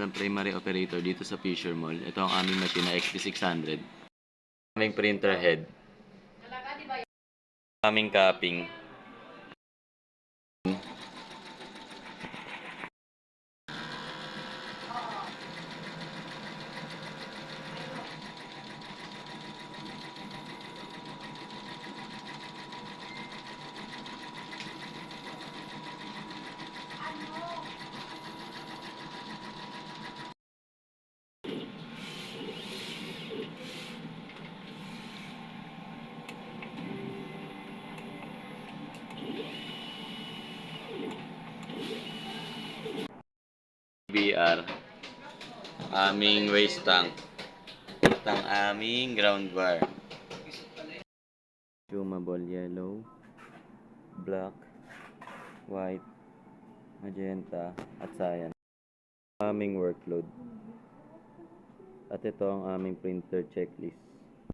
ng primary operator dito sa Fisher Mall. Ito ang aming machine na XP600. Aming printer head. Aming capping. BR, aming waste tank, at ang aming ground bar. Consumable yellow, black, white, magenta, at cyan. Aming workload. At ito ang aming printer checklist.